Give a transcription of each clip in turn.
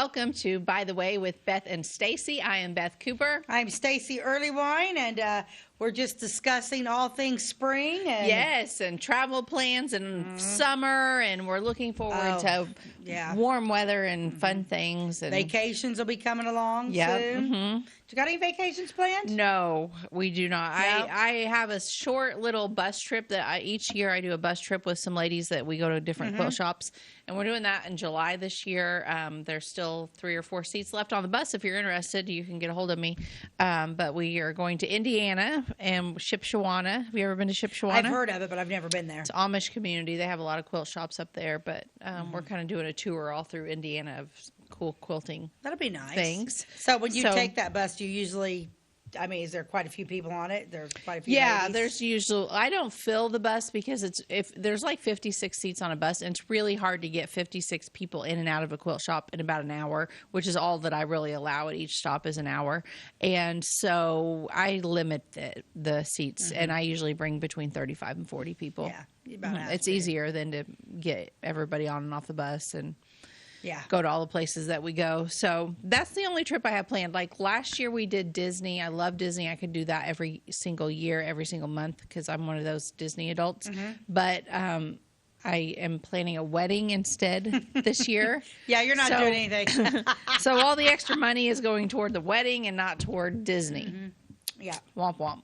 Welcome to By the Way with Beth and Stacey. I am Beth Cooper. I'm Stacey Earlywine, and we're just discussing all things spring. And yes, and travel plans and summer, and we're looking forward to warm weather and fun things. And vacations will be coming along soon. You got any vacations planned? No, we do not. No? I have a short little bus trip that each year I do a bus trip with some ladies that we go to different quilt shops, and we're doing that in July this year. There's still 3 or 4 seats left on the bus. If you're interested, you can get a hold of me. But we are going to Indiana and Shipshewana. Have you ever been to Shipshewana? I've heard of it, but I've never been there. It's Amish community. They have a lot of quilt shops up there, but we're kind of doing a tour all through Indiana of cool quilting. That'll be nice. Things. So when you take that bus, do you usually, I mean, is there quite a few people on it? There's quite a few ladies? There's usually, I don't fill the bus because if there's like 56 seats on a bus, and it's really hard to get 56 people in and out of a quilt shop in about an hour, which is all that I really allow at each stop is an hour. And so I limit the seats, and I usually bring between 35 and 40 people. Yeah. It's easier than to get everybody on and off the bus and go to all the places that we go. So that's the only trip I have planned. Like last year we did Disney. I love Disney. I could do that every single year, every single month because I'm one of those Disney adults. But I am planning a wedding instead this year. You're not doing anything. So all the extra money is going toward the wedding and not toward Disney. Womp womp.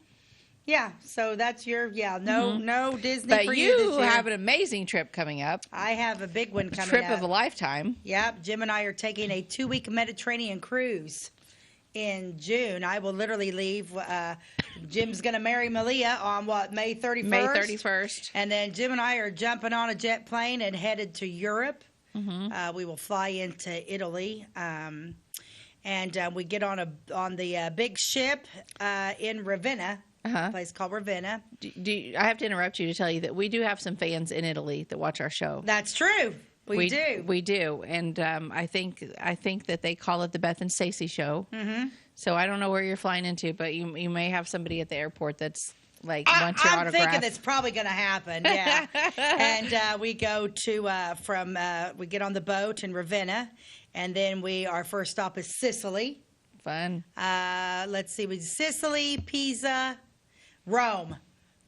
Yeah, so that's your, no Disney but for you this you year. have an amazing trip coming up. I have a big one coming Trip up. of a lifetime. Yep, Jim and I are taking a 2-week Mediterranean cruise in June. I will literally leave. Jim's going to marry Malia on, May 31st? May 31st. And then Jim and I are jumping on a jet plane and headed to Europe. We will fly into Italy. And we get on the big ship in Ravenna. A place called Ravenna. I have to interrupt you to tell you that we do have some fans in Italy that watch our show. That's true. We do. We do. And I think that they call it the Beth and Stacey show. So I don't know where you're flying into, but you may have somebody at the airport that's like wants your autograph. I'm thinking it's probably going to happen. Yeah. And we go to we get on the boat in Ravenna, and then our first stop is Sicily. Fun. Let's see, Sicily, Pisa, Rome.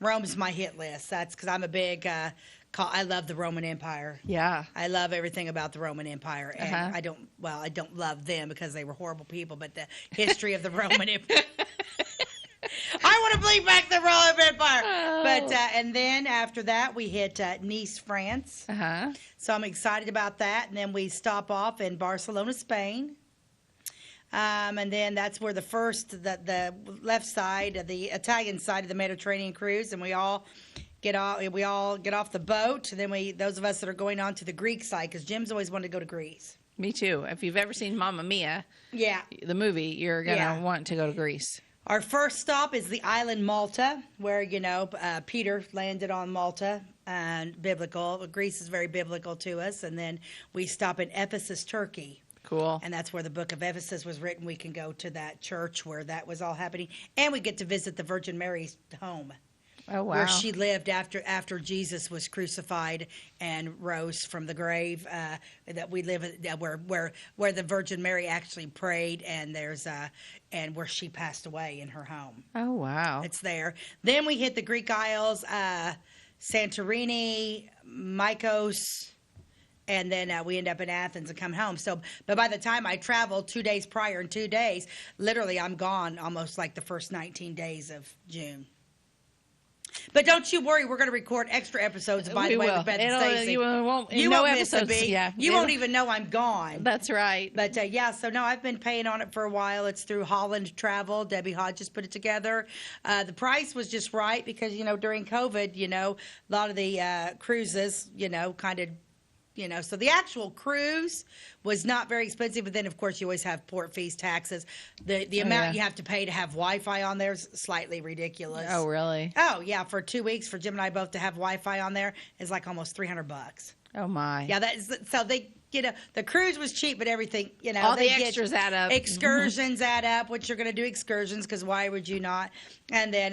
Rome's my hit list. That's because I'm a big. I love the Roman Empire. Yeah, I love everything about the Roman Empire, and I don't love them because they were horrible people, but the history of the Roman Empire. I want to bring back the Roman Empire. But and then after that we hit Nice, France. So I'm excited about that, and then we stop off in Barcelona, Spain. And then that's where the left side, the Italian side of the Mediterranean cruise, and we all get off the boat. And then those of us that are going on to the Greek side, because Jim's always wanted to go to Greece. Me too. If you've ever seen Mamma Mia, the movie, you're gonna want to go to Greece. Our first stop is the island Malta, where Peter landed on Malta, and biblical. Greece is very biblical to us. And then we stop in Ephesus, Turkey. Cool. And that's where the book of Ephesus was written. We can go to that church where that was all happening. And we get to visit the Virgin Mary's home. Oh, wow. Where she lived after Jesus was crucified and rose from the grave. That we live where the Virgin Mary actually prayed, and and where she passed away in her home. Oh, wow. It's there. Then we hit the Greek Isles, Santorini, Mykonos. And then we end up in Athens and come home. But by the time I travel 2 days prior and 2 days, literally I'm gone almost like the first 19 days of June. But don't you worry, we're going to record extra episodes, by the way, with Beth and Stacey. You won't miss a beat. You won't even know I'm gone. That's right. But so no, I've been paying on it for a while. It's through Holland Travel. Debbie Hodges put it together. The price was just right because, during COVID, a lot of the cruises, kind of, so the actual cruise was not very expensive, but then, of course, you always have port fees, taxes. The amount you have to pay to have Wi-Fi on there is slightly ridiculous. Oh, really? Oh, yeah. For 2 weeks, for Jim and I both to have Wi-Fi on there is like almost $300. Oh, my. Yeah, so they, the cruise was cheap, but everything, all the extras add up. Excursions add up, which you're going to do excursions because why would you not? And then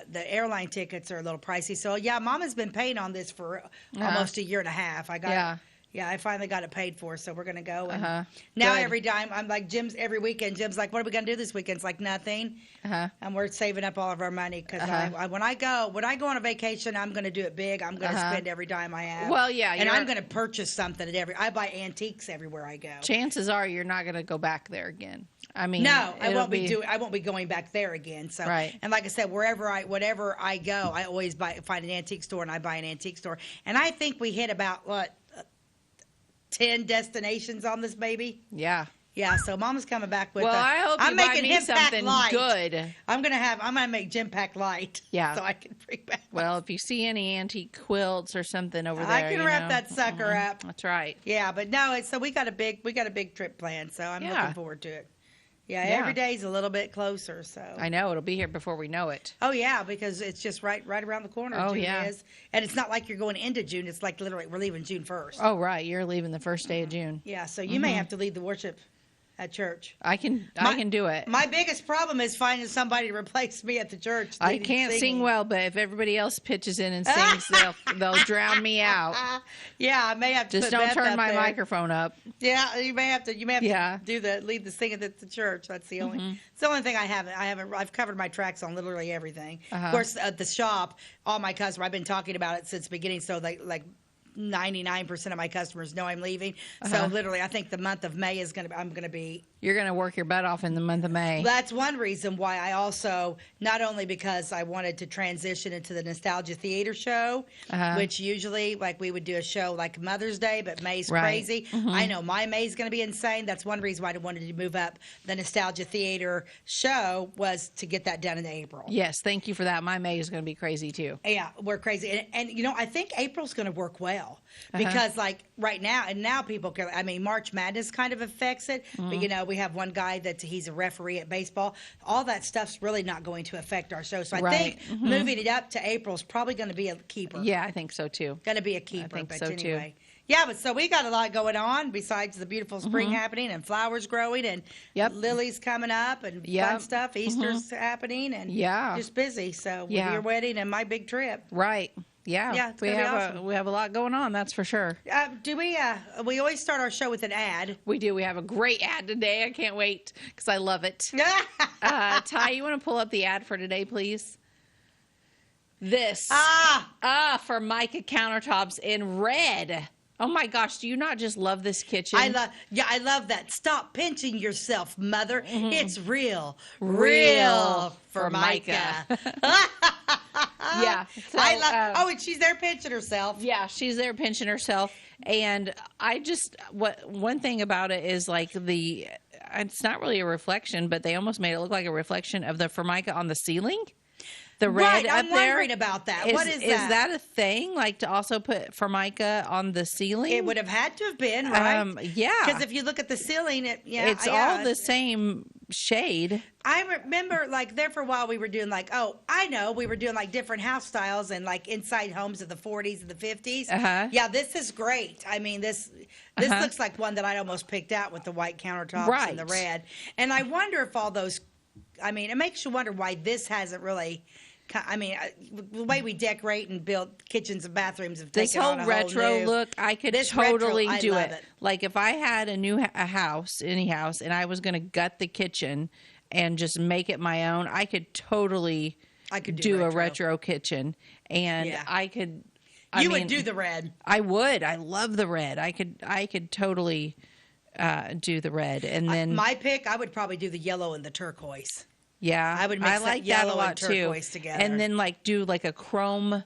the airline tickets are a little pricey. So yeah, Mama's been paying on this for almost a year and a half. I got Yeah, I finally got it paid for, so we're going to go. And Good. now every time, I'm like, every weekend, Jim's like, what are we going to do this weekend? It's like, nothing. And we're saving up all of our money because when I go on a vacation, I'm going to do it big. I'm going to spend every dime I have. Well, yeah. And I'm going to purchase something I buy antiques everywhere I go. Chances are you're not going to go back there again. I mean, no, I won't be going back there again. So, right. And like I said, whatever I go, I always find an antique store, and I buy an antique store. And I think we hit about 10 destinations on this baby. Yeah. Yeah, so Mama's coming back with. Well, I hope you buy me something good. I'm gonna make Gym Pack Light. Yeah. So I can bring back. Well, if you see any antique quilts or something over there, I can wrap that sucker up. That's right. Yeah, but no, so we got a big trip planned, so I'm looking forward to it. Yeah, every day's a little bit closer. So I know it'll be here before we know it. Oh yeah, because it's just right around the corner. Oh June yeah, is. And it's not like you're going into June. It's like literally we're leaving June 1st. Oh right, you're leaving the first day of June. Yeah, so you may have to lead the worship at church. I can do it. My biggest problem is finding somebody to replace me at the church. I can't sing well, but if everybody else pitches in and sings, they'll drown me out. Yeah, I may have to just don't turn my microphone up. Yeah, you may have to to lead the singing at the church. That's the only thing I haven't. I've covered my tracks on literally everything. Of course, at the shop, all my customers. I've been talking about it since the beginning. So they 99% of my customers know I'm leaving. So literally, I think the month of May is I'm going to be. You're going to work your butt off in the month of May. That's one reason why I also, not only because I wanted to transition into the Nostalgia Theater show, which usually, like, we would do a show like Mother's Day, but May's crazy. I know my May's going to be insane. That's one reason why I wanted to move up the Nostalgia Theater show, was to get that done in April. Yes, thank you for that. My May is going to be crazy, too. Yeah, we're crazy. And I think April's going to work well because, like, right now, and now people can, March Madness kind of affects it, but, we have one guy he's a referee at baseball. All that stuff's really not going to affect our show. So I think moving it up to April is probably going to be a keeper. Yeah, I think so too. Going to be a keeper. I think but so anyway. too. Yeah, but so we got a lot going on besides the beautiful spring happening and flowers growing and lilies coming up and fun stuff. Easter's happening and just busy. So with your wedding and my big trip. Right. Yeah, we have a lot going on, that's for sure. Do we? We always start our show with an ad. We do. We have a great ad today. I can't wait because I love it. Ty, you want to pull up the ad for today, please? This. Formica countertops in red. Oh my gosh, do you not just love this kitchen? I love that. Stop pinching yourself, Mother. It's real Formica. Yeah. So, and she's there pinching herself. Yeah, she's there pinching herself. And one thing about it is like it's not really a reflection, but they almost made it look like a reflection of the Formica on the ceiling. The red up I'm there. Wondering about that. What is that? Is that a thing? Like to also put Formica on the ceiling? It would have had to have been, right? Yeah. Because if you look at the ceiling, it's all the same shade. I remember, like, there for a while we were doing we were doing like different house styles and like inside homes of the 40s and the 50s. Yeah, this is great. This looks like one that I almost picked out with the white countertops and the red. And I wonder if all those, it makes you wonder why this hasn't really. The way we decorate and build kitchens and bathrooms have taken on a whole retro look, I could totally do it. Like if I had a house, any house, and I was going to gut the kitchen and just make it my own, I could totally do a retro kitchen, and I could. You would do the red. I would. I love the red. I could totally do the red, and then my pick. I would probably do the yellow and the turquoise. Yeah, I would mix like yellow that a lot and turquoise together, and then like do like a chrome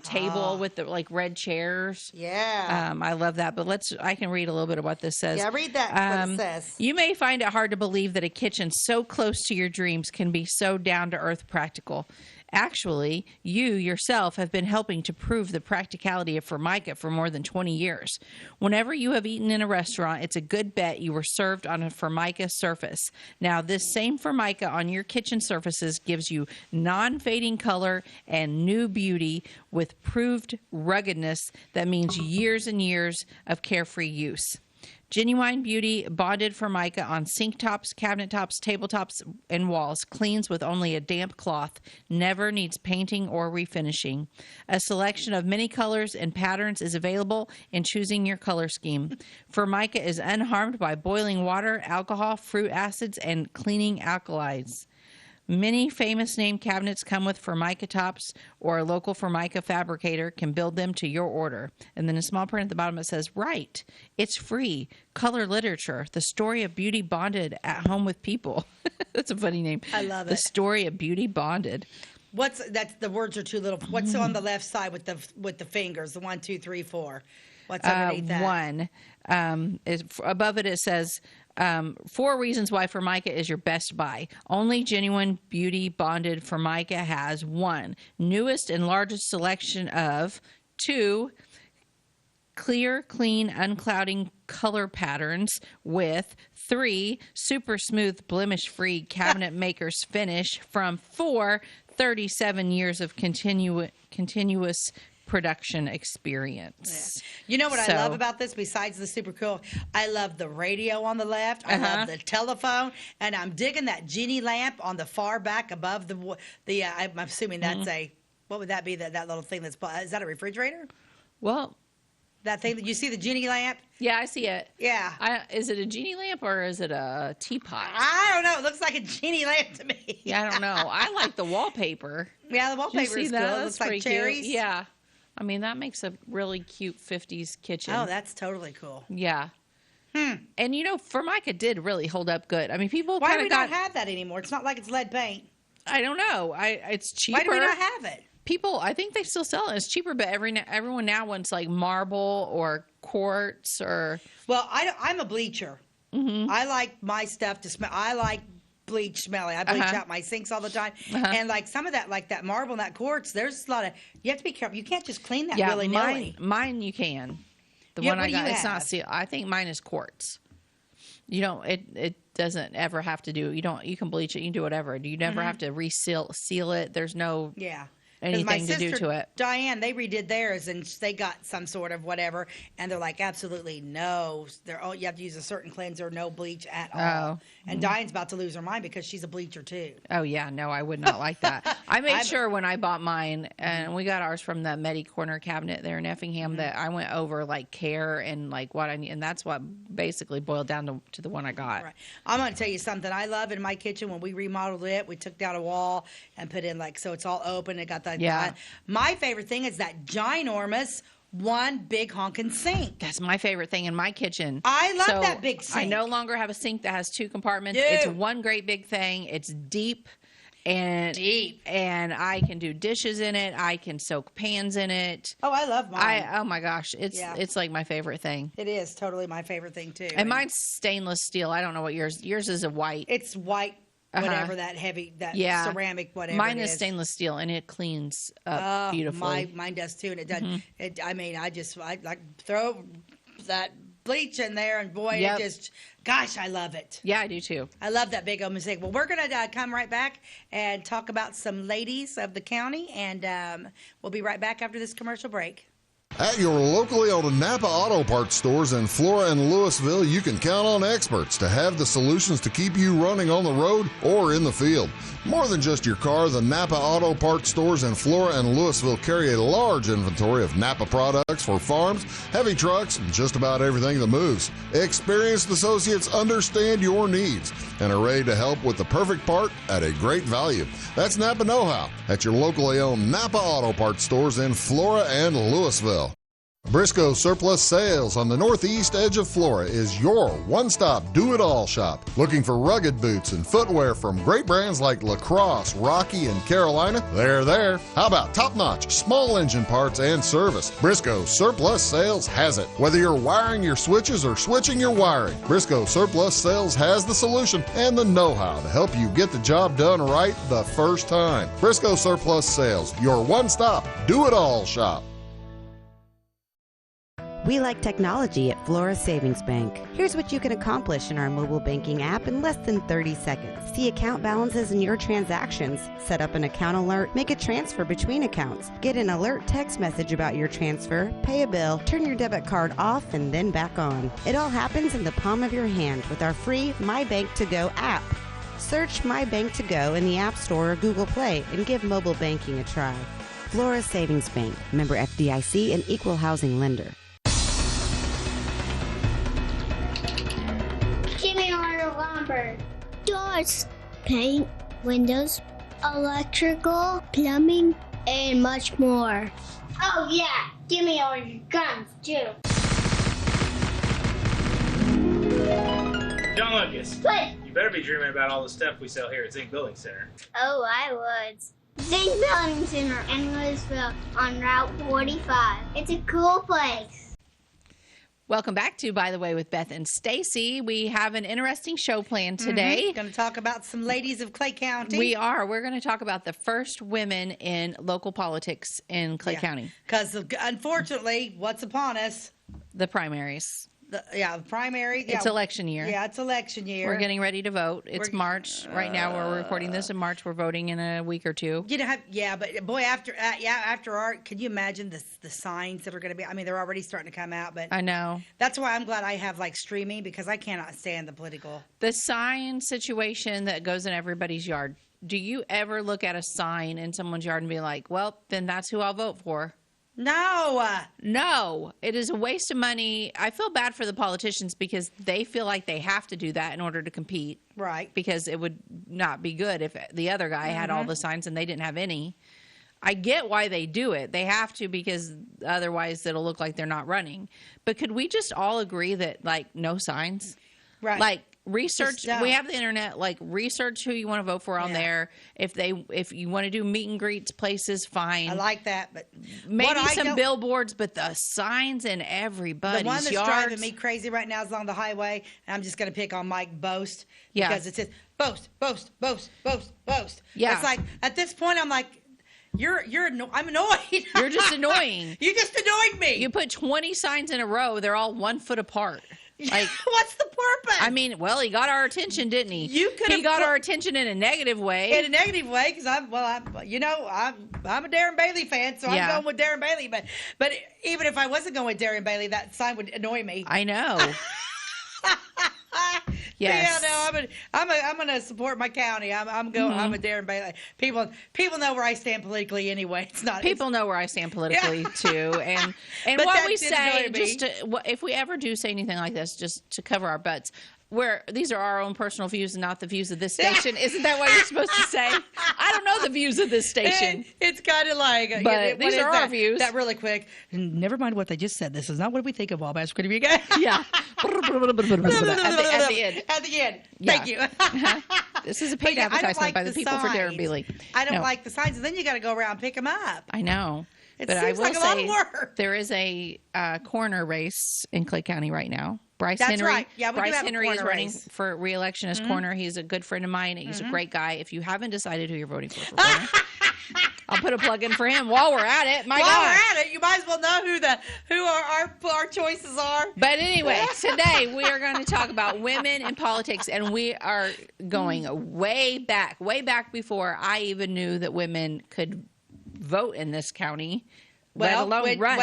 table with the like red chairs. Yeah, I love that. But I can read a little bit of what this says. Yeah, read that. What it says. You may find it hard to believe that a kitchen so close to your dreams can be so down to earth practical. Actually, you yourself have been helping to prove the practicality of Formica for more than 20 years. Whenever you have eaten in a restaurant, it's a good bet you were served on a Formica surface. Now, this same Formica on your kitchen surfaces gives you non-fading color and new beauty with proved ruggedness that means years and years of carefree use. Genuine Beauty bonded Formica on sink tops, cabinet tops, tabletops, and walls. Cleans with only a damp cloth. Never needs painting or refinishing. A selection of many colors and patterns is available in choosing your color scheme. Formica is unharmed by boiling water, alcohol, fruit acids, and cleaning alkalies. Many famous name cabinets come with Formica tops, or a local Formica fabricator can build them to your order. And then in small print at the bottom it says, "Right, it's free. Color literature, the story of beauty bonded at home with people." That's a funny name. I love it. The story of beauty bonded. That's the words are too little. What's on the left side with the fingers? The 1, 2, 3, 4. What's underneath that? One. Above it says, 4 reasons why Formica is your best buy. Only Genuine Beauty bonded Formica has 1, newest and largest selection of 2, clear, clean, unclouding color patterns with 3, super smooth, blemish-free cabinet maker's finish from 4, 37 years of continuous production experience. Yeah. You know what I love about this besides the super cool? I love the radio on the left. I love the telephone, and I'm digging that genie lamp on the far back above the I'm assuming that's what would that be? That little thing is that a refrigerator? Well, that thing that you see, the genie lamp? Yeah, I see it. Yeah. Is it a genie lamp or is it a teapot? I don't know. It looks like a genie lamp to me. Yeah, I don't know. I like the wallpaper. Yeah, the wallpaper is cool. It looks like cherries. Cute. Yeah. I mean, that makes a really cute 50s kitchen. Oh, that's totally cool. Yeah. And, Formica did really hold up good. I mean, people Why do we not have that anymore? It's not like it's lead paint. I don't know. It's cheaper. Why do we not have it? People, I think they still sell it. It's cheaper, but everyone now wants like marble or quartz or... Well, I'm a bleacher. Mm-hmm. I like my stuff to smell. I like bleach smelling. I bleach out my sinks all the time. And like some of that, like that marble and that quartz, there's a lot of, you have to be careful. You can't just clean that willy-nilly. Mine you can. The one I got, it's not sealed. I think mine is quartz. You don't, it doesn't ever have to do, you can bleach it, you can do whatever. You never have to seal it. There's no... Yeah. Anything to do to it. Diane, they redid theirs and they got some sort of whatever, and they're like, absolutely no. You have to use a certain cleanser, no bleach at all. And Diane's about to lose her mind because she's a bleacher too. Oh yeah, no, I would not like that. I made sure when I bought mine, and we got ours from the Medi Corner cabinet there in Effingham, that I went over like care and like what I need, and that's what basically boiled down to the one I got. Right. I'm going to tell you something I love in my kitchen. When we remodeled it, we took down a wall and put in so it's all open. It got that. Yeah. My favorite thing is that ginormous one big honking sink. That's my favorite thing in my kitchen. I love that big sink. I no longer have a sink that has 2 compartments. It's one great big thing. It's deep. And I can do dishes in it. I can soak pans in it. Oh, I love mine. Oh my gosh, it's like my favorite thing. It is totally my favorite thing too. And mine's stainless steel. I don't know what yours is. A white. It's white. Whatever that heavy, ceramic, whatever. Mine is stainless steel, and it cleans up beautifully. Mine does too, and it does. I mean, I like throw that bleach in there, and boy, it just, gosh, I love it. Yeah, I do too. I love that big old mistake. Well, we're gonna come right back and talk about some ladies of the county, and we'll be right back after this commercial break. At your locally owned Napa Auto Parts stores in Flora and Louisville, you can count on experts to have the solutions to keep you running on the road or in the field. More than just your car, the Napa Auto Parts stores in Flora and Louisville carry a large inventory of Napa products for farms, heavy trucks, and just about everything that moves. Experienced associates understand your needs and are ready to help with the perfect part at a great value. That's Napa Know-How at your locally owned Napa Auto Parts stores in Flora and Louisville. Briscoe Surplus Sales on the northeast edge of Flora is your one-stop do-it-all shop. Looking for rugged boots and footwear from great brands like Lacrosse, Rocky, and Carolina? They're there. How about top-notch small engine parts and service? Briscoe Surplus Sales has it. Whether you're wiring your switches or switching your wiring, Briscoe Surplus Sales has the solution and the know-how to help you get the job done right the first time. Briscoe Surplus Sales, your one-stop do-it-all shop. We like technology at Flora Savings Bank. Here's what you can accomplish in our mobile banking app in less than 30 seconds. See account balances in your transactions, set up an account alert, make a transfer between accounts, get an alert text message about your transfer, pay a bill, turn your debit card off and then back on. It all happens in the palm of your hand with our free My Bank to Go app. Search My Bank to Go in the App Store or Google Play and give mobile banking a try. Flora Savings Bank, member FDIC, and equal housing lender. Jimmy ordered lumber, doors, paint, windows, electrical, plumbing, and much more. Oh yeah, Jimmy ordered guns too. John Lucas. What? You better be dreaming about all the stuff we sell here at Zink Building Center. Oh, I would. Zink Building Center in Louisville on Route 45. It's a cool place. Welcome back to By the Way with Beth and Stacey. We have an interesting show planned today. Going to talk about some ladies of Clay County. We are. We're going to talk about the first women in local politics in Clay County. Because unfortunately, what's upon us? The primaries. The primary. It's election year. Yeah, it's election year. We're getting ready to vote. It's March. Right now, we're recording this in March. We're voting in a week or two. You know, but boy, after can you imagine the signs that are going to be? I mean, they're already starting to come out, but I know. That's why I'm glad I have like streaming because I cannot stand the political. The sign situation that goes in everybody's yard. Do you ever look at a sign in someone's yard and be like, well, then that's who I'll vote for? No, it is a waste of money. I feel bad for the politicians because they feel like they have to do that in order to compete. Right. Because it would not be good if the other guy had all the signs and they didn't have any. I get why they do it. They have to because otherwise it'll look like they're not running. But could we just all agree that, like, no signs? Right. Like, research. We have the internet. Like, research who you want to vote for on there. If you want to do meet and greets places, fine. I like that, but maybe some billboards. But the signs in everybody's the one that's yards. driving me crazy right now is along the highway, and I'm just going to pick on Mike Boast because it says boast, boast, boast, boast, boast. Yeah, it's like at this point I'm like. I'm annoyed. You're just annoying. You just annoyed me. You put 20 signs in a row. They're all 1 foot apart. Like, what's the purpose? I mean, well, he got our attention, didn't he? He got our attention in a negative way. In a negative way, because I'm a Darren Bailey fan, so I'm going with Darren Bailey. But even if I wasn't going with Darren Bailey, that sign would annoy me. I know. Yes. Yeah, no, I'm going to support my county. I'm a Darren Bailey. People know where I stand politically anyway. People know where I stand politically too, and what we say, if we ever do say anything like this, just to cover our butts. These are our own personal views and not the views of this station. Isn't that what you're supposed to say? I don't know the views of this station. It's kind of like, but these are our views. That really quick. Never mind what they just said. This is not what we think of Wabash. Could be good. Yeah. at the end. At the end. Thank you. This is a paid advertisement by the people for Darren Bailey. I don't like the signs, and then you got to go around and pick them up. I know. It seems like a lot of work. There is a coroner race in Clay County right now. Bryce That's Henry. Right. Yeah, Bryce Henry is running for re-election as coroner. He's a good friend of mine. He's a great guy. If you haven't decided who you're voting for coroner, I'll put a plug in for him while we're at it. While we're at it, you might as well know who our choices are. But anyway, today we are going to talk about women in politics, and we are going way back before I even knew that women could vote in this county, let alone run.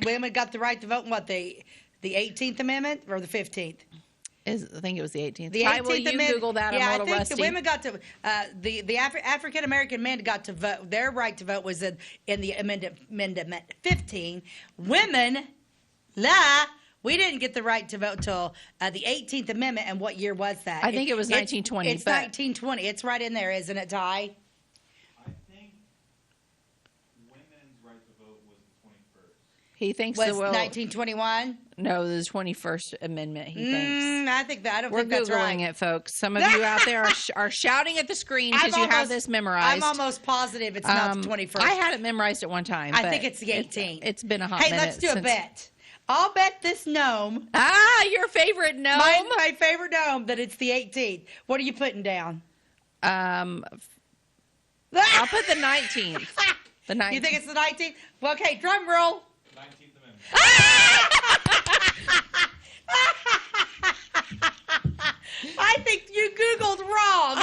Women got the right to vote in what, the 18th Amendment or the 15th? I think it was the 18th. The 18th Will you Amendment, Google that? Yeah, I'm a little I think rusty. the women got to the African American men got to vote. Their right to vote was in the Amendment 15. Women, we didn't get the right to vote till the 18th Amendment. And what year was that? I think it was 1920. It's 1920. It's right in there, isn't it, Ty? He thinks was 1921. No, the 21st Amendment. He thinks. I think that. I don't think that's right. We're googling it, folks. Some of you out there are shouting at the screen because you have this memorized. I'm almost positive it's not the 21st. I had it memorized at one time. I think it's the 18th. It's been a hot minute. Hey, let's do a bet. I'll bet this gnome. Your favorite gnome. My favorite gnome that it's the 18th. What are you putting down? I'll put the 19th. The 19th. You think it's the 19th? Well, okay, drum roll. I think you Googled wrong.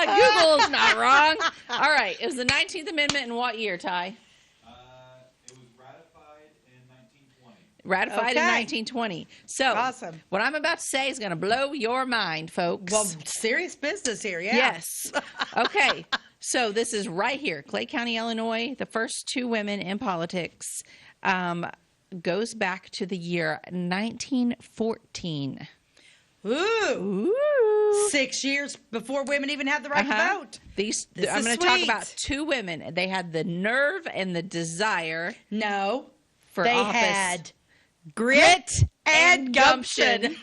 Google's not wrong. All right. It was the 19th Amendment in what year, Ty? It was ratified in 1920. Ratified in 1920. So, awesome. What I'm about to say is going to blow your mind, folks. Well, serious business here, yeah. Yes. Okay. So this is right here, Clay County, Illinois. The first two women in politics goes back to the year 1914. Ooh. 6 years before women even had the right to vote. I'm going to talk about two women. They had the nerve and the desire. No. For they office. had grit and gumption.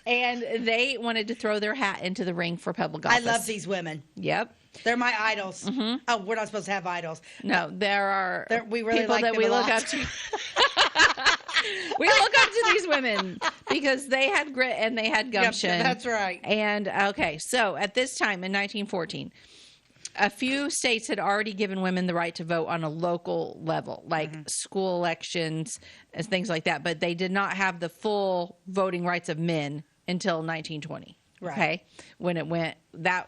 And they wanted to throw their hat into the ring for public office. I love these women. Yep. They're my idols. Mm-hmm. Oh, we're not supposed to have idols. No, there are we really people like that them we a look lot. up to. We look up to these women because they had grit and they had gumption. Yep, that's right. And okay, so at this time in 1914, a few states had already given women the right to vote on a local level, like school elections and things like that, but they did not have the full voting rights of men until 1920. Right. Okay, when it went the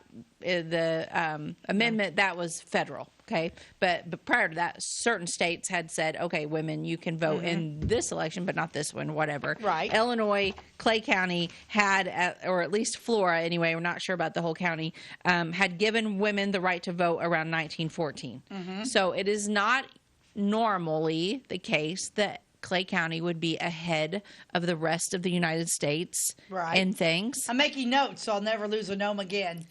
amendment that was federal. Okay, but prior to that, certain states had said, okay, women, you can vote in this election, but not this one, whatever. Right. Illinois, Clay County had, or at least Flora anyway, we're not sure about the whole county, had given women the right to vote around 1914. So it is not normally the case that Clay County would be ahead of the rest of the United States in things. I'm making notes so I'll never lose a gnome again.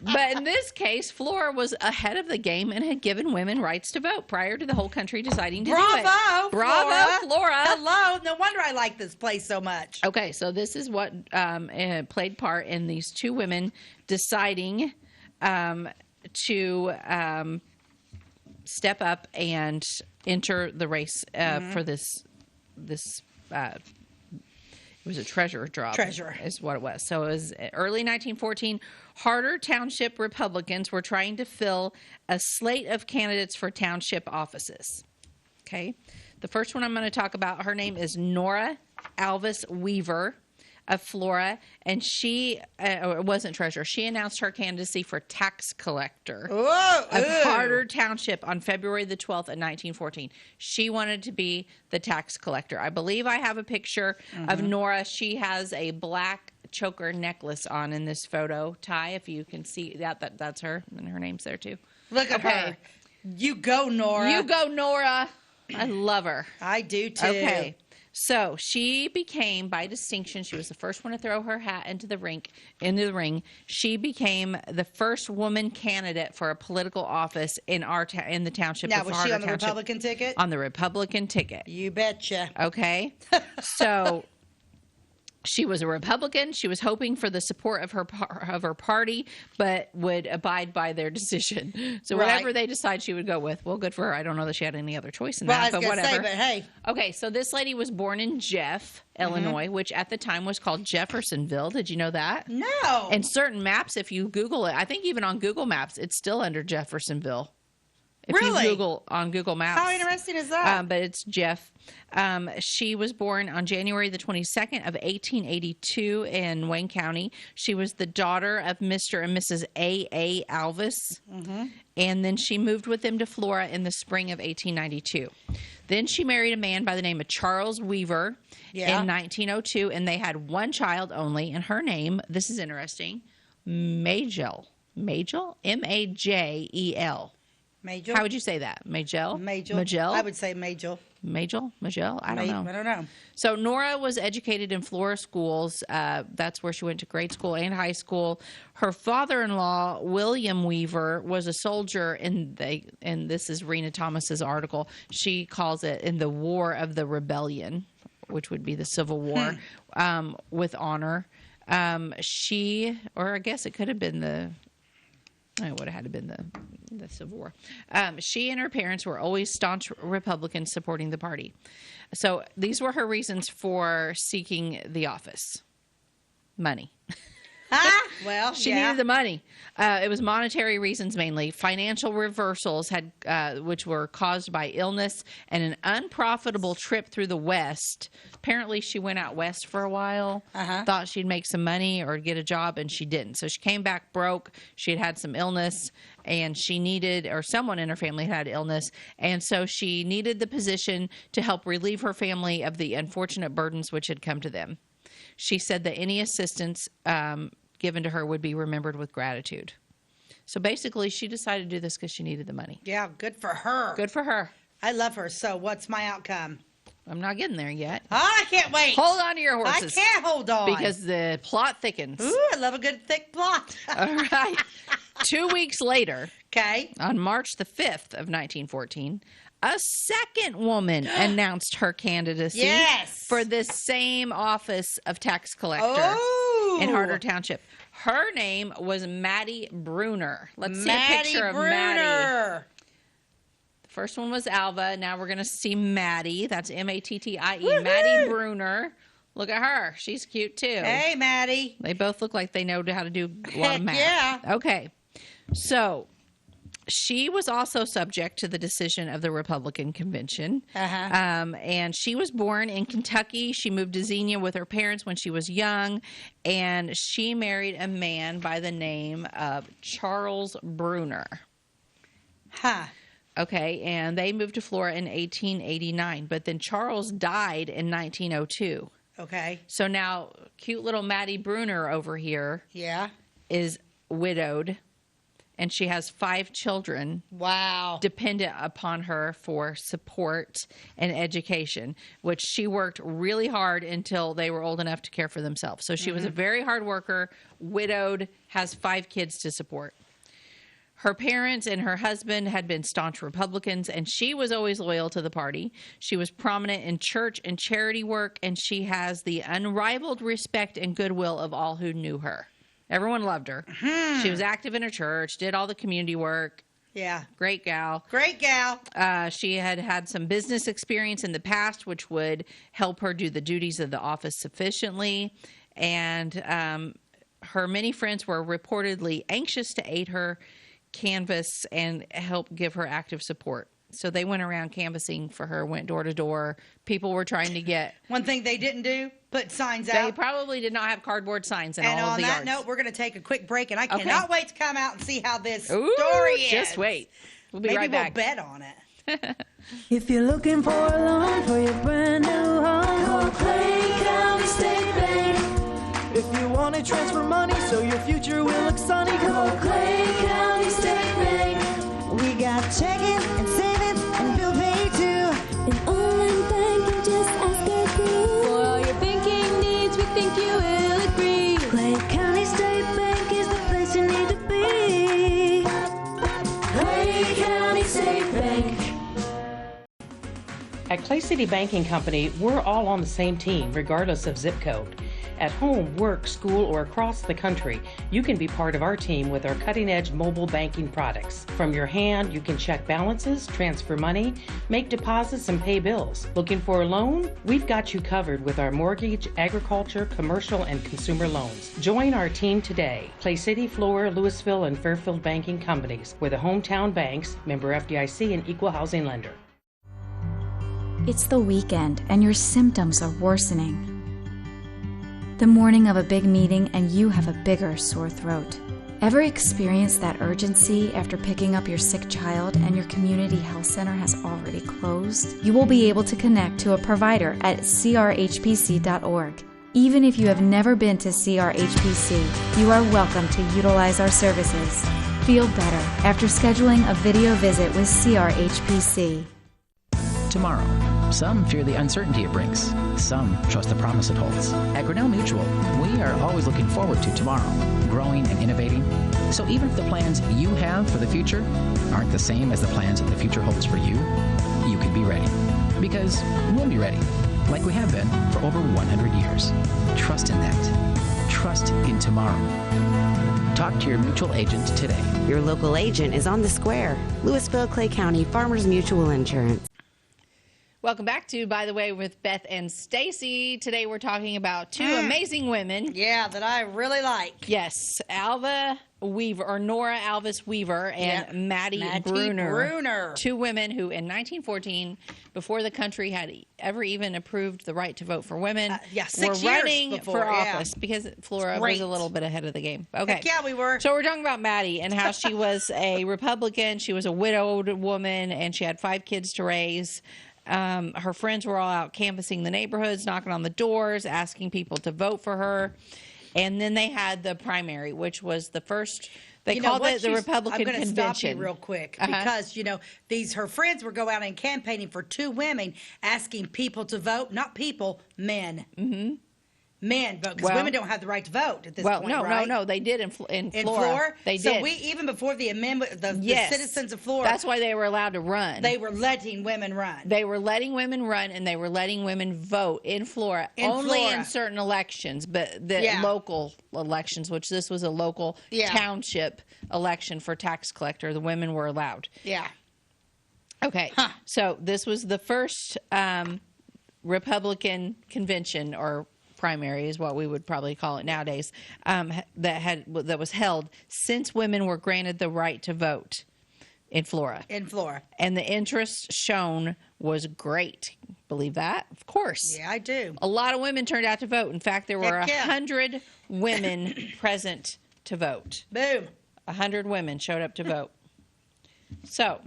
But in this case, Flora was ahead of the game and had given women rights to vote prior to the whole country deciding to do it. Bravo, Flora. Hello. No wonder I like this place so much. Okay, so this is what played part in these two women deciding to step up and enter the race for this it was a treasurer job. Treasurer is what it was. So it was early 1914. Harder Township Republicans were trying to fill a slate of candidates for township offices. Okay. The first one I'm going to talk about, her name is Nora Alvis Weaver of Flora, and she wasn't treasurer. She announced her candidacy for tax collector of Harder Township on February the 12th of 1914. She wanted to be the tax collector. I believe I have a picture of Nora. She has a black choker necklace on in this photo. Ty, if you can see that's her, and her name's there too. Look at her. You go, Nora. You go, Nora. I love her. I do too. Okay. So she became, by distinction, she was the first one to throw her hat into the ring. She became the first woman candidate for a political office in the township. Now, of was Harder she on the Township. Republican ticket? On the Republican ticket. You betcha. Okay. So she was a Republican. She was hoping for the support of her party, but would abide by their decision. So whatever they decide, she would go with. Well, good for her. I don't know that she had any other choice in that, but whatever. But hey. Okay, so this lady was born in Jeff, Illinois, which at the time was called Jeffersonville. Did you know that? No. And certain maps, if you Google it, I think even on Google Maps, it's still under Jeffersonville. If you Google on Google Maps. How interesting is that? But it's Jeff. She was born on January the 22nd of 1882 in Wayne County. She was the daughter of Mr. and Mrs. A. Alvis. And then she moved with them to Flora in the spring of 1892. Then she married a man by the name of Charles Weaver in 1902, and they had one child only, and her name, this is interesting, Majel. Majel? M-A-J-E-L. Majel? How would you say that? Majel? Majel. I would say Majel. Majel? I don't know. I don't know. So Nora was educated in Flora schools. That's where she went to grade school and high school. Her father-in-law, William Weaver, was a soldier and this is Rena Thomas's article. She calls it in the War of the Rebellion, which would be the Civil War, with honor. Or I guess it could have been it would have had to been the Civil War. She and her parents were always staunch Republicans supporting the party. So these were her reasons for seeking the office. Money. Well, she needed the money. It was monetary reasons mainly. Financial reversals which were caused by illness and an unprofitable trip through the West. Apparently, she went out west for a while, thought she'd make some money or get a job, and she didn't. So she came back broke. She had had some illness, and someone in her family had illness, and so she needed the position to help relieve her family of the unfortunate burdens which had come to them. She said that any assistance given to her would be remembered with gratitude. So basically, she decided to do this because she needed the money. Yeah, good for her. Good for her. I love her. So what's my outcome? I'm not getting there yet. Oh, I can't wait. Hold on to your horses. I can't hold on. Because the plot thickens. Ooh, I love a good thick plot. All right. 2 weeks later, okay, on March the 5th of 1914, a second woman announced her candidacy for this same office of tax collector in Harder Township. Her name was Maddie Bruner. Let's see a picture of Maddie. The first one was Alva. Now we're going to see Maddie. That's Mattie. Woo-hoo! Maddie Bruner. Look at her. She's cute, too. Hey, Maddie. They both look like they know how to do a lot of math. Yeah. Okay. So she was also subject to the decision of the Republican convention. And she was born in Kentucky. She moved to Xenia with her parents when she was young. And she married a man by the name of Charles Bruner. Okay, and they moved to Flora in 1889. But then Charles died in 1902. Okay. So now cute little Maddie Bruner over here is widowed. And she has 5 children. Wow. Dependent upon her for support and education, which she worked really hard until they were old enough to care for themselves. So she was a very hard worker, widowed, has 5 kids to support. Her parents and her husband had been staunch Republicans, and she was always loyal to the party. She was prominent in church and charity work, and she has the unrivaled respect and goodwill of all who knew her. Everyone loved her. She was active in her church, did all the community work. Yeah. Great gal. Great gal. She had some business experience in the past, which would help her do the duties of the office sufficiently. And her many friends were reportedly anxious to aid her canvass and help give her active support. So they went around canvassing for her, went door to door. People were trying to get... One thing they didn't do, put signs out. They probably did not have cardboard signs in all of the yards. And on that note, we're going to take a quick break, and I cannot wait to come out and see how this story is. Just wait. We'll be right back. Maybe we'll bet on it. If you're looking for a loan for your brand new home, call Clay County State Bank. If you want to transfer money so your future will look sunny, call Clay County State Bank. We got checking and savings and bill pay too. An online bank, just ask our crew. For all your banking needs, we think you will agree. Clay County State Bank is the place you need to be. Clay County State Bank. At Clay City Banking Company, we're all on the same team, regardless of zip code. At home, work, school, or across the country, you can be part of our team with our cutting-edge mobile banking products. From your hand, you can check balances, transfer money, make deposits, and pay bills. Looking for a loan? We've got you covered with our mortgage, agriculture, commercial, and consumer loans. Join our team today. Clay City, Flora, Louisville, and Fairfield Banking Companies. We're the hometown banks, member FDIC, and equal housing lender. It's the weekend, and your symptoms are worsening. The morning of a big meeting and you have a bigger sore throat. Ever experienced that urgency after picking up your sick child and your community health center has already closed? You will be able to connect to a provider at crhpc.org. Even if you have never been to CRHPC, you are welcome to utilize our services. Feel better after scheduling a video visit with CRHPC. Tomorrow. Some fear the uncertainty it brings. Some trust the promise it holds. At Grinnell Mutual, we are always looking forward to tomorrow, growing and innovating. So even if the plans you have for the future aren't the same as the plans that the future holds for you, you can be ready. Because we'll be ready, like we have been for over 100 years. Trust in that. Trust in tomorrow. Talk to your mutual agent today. Your local agent is on the square. Louisville, Clay County Farmers Mutual Insurance. Welcome back to By the Way with Beth and Stacey. Today we're talking about two amazing women. Yeah, that I really like. Yes, Nora Alvis Weaver and Maddie Bruner. Two women who in 1914, before the country had ever even approved the right to vote for women, 6 were years running before, for office because Flora was a little bit ahead of the game. Okay. Heck yeah, we were. So we're talking about Maddie and how she was a Republican. She was a widowed woman and she had 5 kids to raise. Her friends were all out canvassing the neighborhoods, knocking on the doors, asking people to vote for her. And then they had the primary, which was the first. They called it the Republican Convention. I'm going to stop you real quick because, her friends were going out and campaigning for 2 women, asking people to vote, not people, men. Mm-hmm. Men vote, because women don't have the right to vote at this point, right? No, they did in Flora. They did. So even before the amendment, the citizens of Flora. That's why they were allowed to run. They were letting women run. They were letting women run, and they were letting women vote in Flora. Only in certain elections, but the local elections, which this was a local township election for tax collector, the women were allowed. Yeah. Okay. So this was the first Republican convention, or primary is what we would probably call it nowadays, that was held since women were granted the right to vote in Flora. And the interest shown was great. Believe that? Of course. Yeah, I do. A lot of women turned out to vote. In fact, there were 100 women present to vote. Boom. 100 women showed up to vote. So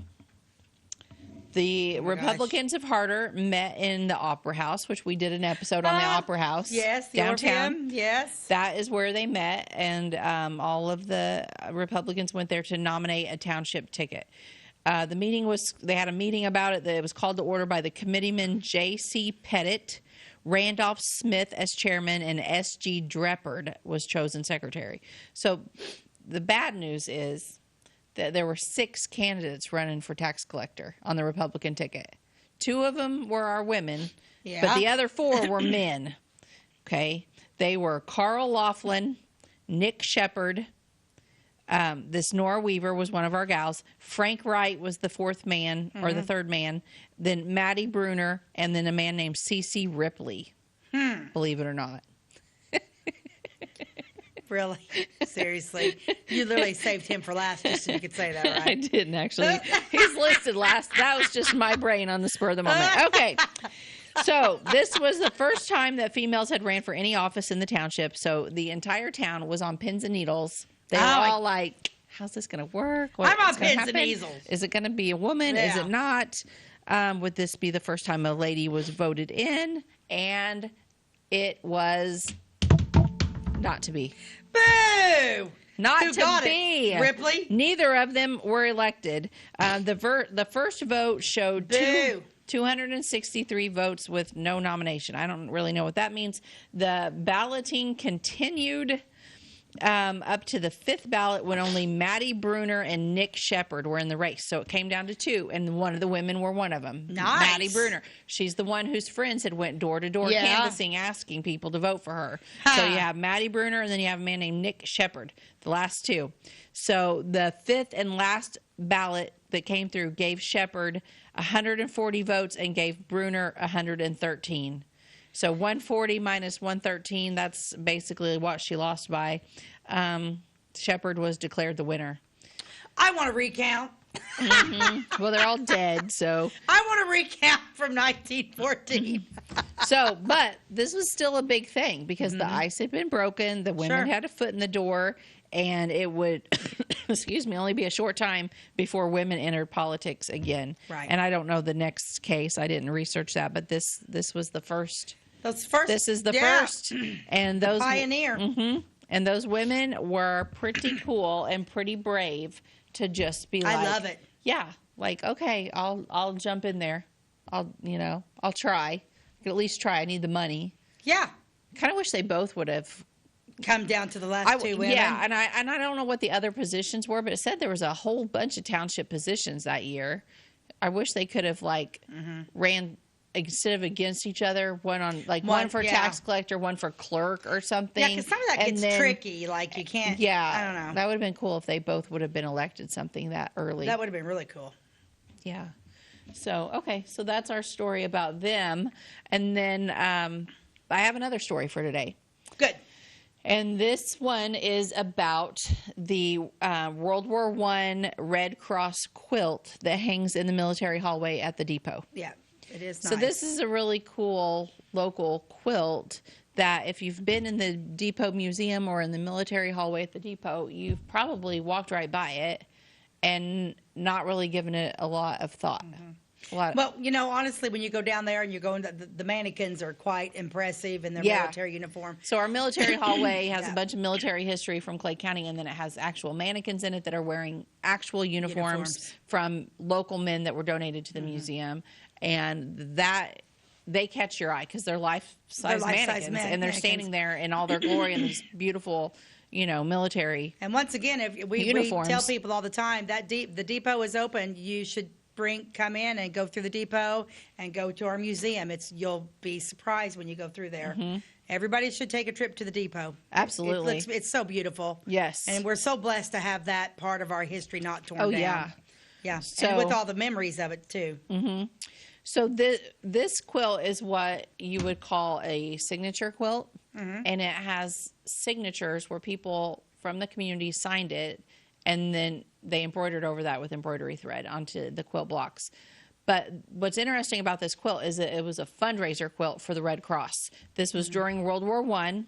the Republicans of Harder met in the Opera House, which we did an episode on the Opera House. Yes, the downtown. Orpheum, yes. That is where they met, and all of the Republicans went there to nominate a township ticket. They had a meeting about it. It was called to order by the committeeman J.C. Pettit, Randolph Smith as chairman, and S.G. Dreppard was chosen secretary. So the bad news is that there were 6 candidates running for tax collector on the Republican ticket. 2 of them were our women, but the other 4 were men. Okay. They were Carl Laughlin, Nick Shepard. This Nora Weaver was one of our gals. Frank Wright was the 4th man, or the 3rd man. Then Maddie Bruner, and then a man named C.C. Ripley. Believe it or not. Really? Seriously? You literally saved him for last just so you could say that, right? I didn't, actually. He's listed last. That was just my brain on the spur of the moment. Okay. So this was the first time that females had ran for any office in the township. So the entire town was on pins and needles. They were all like, how's this going to work? I'm on pins and needles. Is it going to be a woman? Yeah. Is it not? Would this be the first time a lady was voted in? And it was not to be. Boo! Not Who to got be. It? Ripley? Neither of them were elected. The first vote showed 263 votes with no nomination. I don't really know what that means. The balloting continued up to the 5th ballot when only Maddie Bruner and Nick Shepard were in the race. So it came down to 2, and one of the women were one of them. Nice. Maddie Bruner. She's the one whose friends had went door to door canvassing, asking people to vote for her. So you have Maddie Bruner, and then you have a man named Nick Shepard, the last 2. So the 5th and last ballot that came through gave Shepard 140 votes and gave Bruner 113. So 140 minus 113, that's basically what she lost by. Shepard was declared the winner. I want to recount. Mm-hmm. Well, they're all dead, so. I want to recount from 1914. So, but this was still a big thing because the ice had been broken. The women had a foot in the door, and it would, only be a short time before women entered politics again. Right. And I don't know the next case. I didn't research that, but this was the first. This is the first. And those pioneer. Mm-hmm. And those women were pretty cool and pretty brave to just be like, I love it. Yeah, like, okay, I'll jump in there. I'll try. I can at least try. I need the money. Yeah. Kind of wish they both would have come down to the last 2 women. Yeah, and I don't know what the other positions were, but it said there was a whole bunch of township positions that year. I wish they could have ran instead of against each other, one for tax collector, one for clerk or something. Yeah, because some of that gets tricky. Like you can't. Yeah, I don't know. That would have been cool if they both would have been elected something that early. That would have been really cool. Yeah. So, okay, so that's our story about them. And then I have another story for today. Good. And this one is about the World War I Red Cross quilt that hangs in the military hallway at the depot. Yeah, it is nice. So this is a really cool local quilt that if you've been in the depot museum or in the military hallway at the depot, you've probably walked right by it and not really given it a lot of thought. Mm-hmm. Well, honestly, when you go down there and you go into the mannequins are quite impressive in their military uniform. So our military hallway has a bunch of military history from Clay County, and then it has actual mannequins in it that are wearing actual uniforms from local men that were donated to the museum, and that they catch your eye because they're life-size mannequins, and they're standing there in all their glory in these beautiful, military. And once again, if we tell people all the time that the depot is open, you should come in and go through the depot and go to our museum. You'll be surprised when you go through there. Mm-hmm. Everybody should take a trip to the depot. Absolutely. It's so beautiful. Yes. And we're so blessed to have that part of our history not torn down. Oh, yeah. Yeah. So, and with all the memories of it, too. Mm-hmm. So this quilt is what you would call a signature quilt. Mm-hmm. And it has signatures where people from the community signed it, and then they embroidered over that with embroidery thread onto the quilt blocks. But what's interesting about this quilt is that it was a fundraiser quilt for the Red Cross. This was during World War I.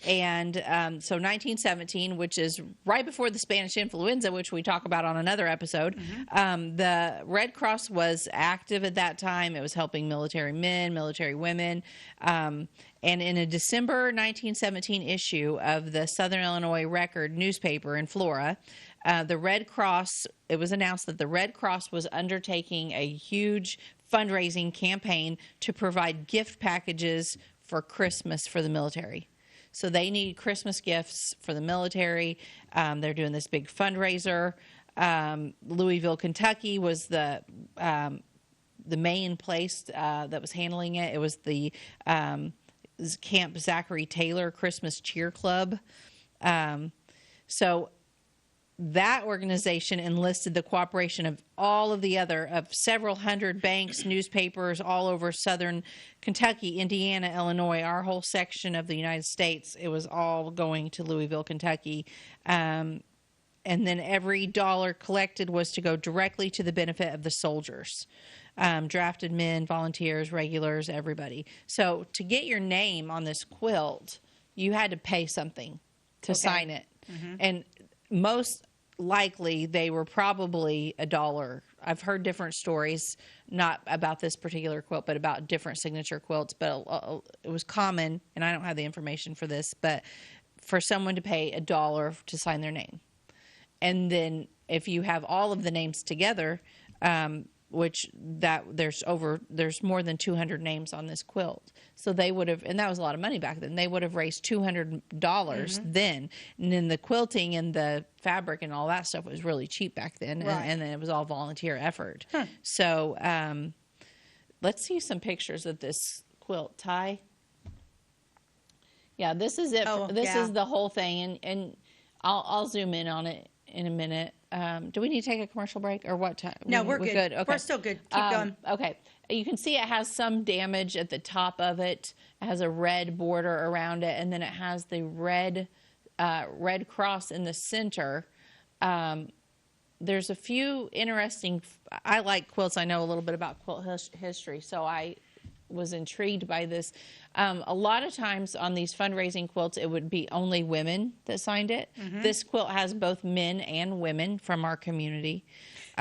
And so 1917, which is right before the Spanish influenza, which we talk about on another episode, the Red Cross was active at that time. It was helping military men, military women. And in a December 1917 issue of the Southern Illinois Record newspaper in Flora, the Red Cross, it was announced that the Red Cross was undertaking a huge fundraising campaign to provide gift packages for Christmas for the military. So they need Christmas gifts for the military. They're doing this big fundraiser. Louisville, Kentucky was the main place that was handling it. It was the Camp Zachary Taylor Christmas Cheer Club. So that organization enlisted the cooperation of all of several hundred banks, newspapers all over southern Kentucky, Indiana, Illinois, our whole section of the United States. It was all going to Louisville, Kentucky. And then every dollar collected was to go directly to the benefit of the soldiers, drafted men, volunteers, regulars, everybody. So to get your name on this quilt, you had to pay something to sign it. Mm-hmm. And most likely they were probably $1. I've heard different stories, not about this particular quilt, but about different signature quilts. But it was common, and I don't have the information for this, but for someone to pay $1 to sign their name. And then if you have all of the names together, there's more than 200 names on this quilt. So they would have, and that was a lot of money back then, they would have raised $200 then. And then the quilting and the fabric and all that stuff was really cheap back then. Right. And then it was all volunteer effort. Huh. So let's see some pictures of this quilt. Ty? Yeah, this is it. This is the whole thing. And I'll zoom in on it in a minute. Do we need to take a commercial break or what time? No, we're good. Okay. We're still good. Keep going. Okay. You can see it has some damage at the top of it. It has a red border around it, and then it has the red cross in the center. There's a few interesting. I like quilts. I know a little bit about quilt history, so I was intrigued by this. A lot of times on these fundraising quilts, it would be only women that signed it. Mm-hmm. This quilt has both men and women from our community.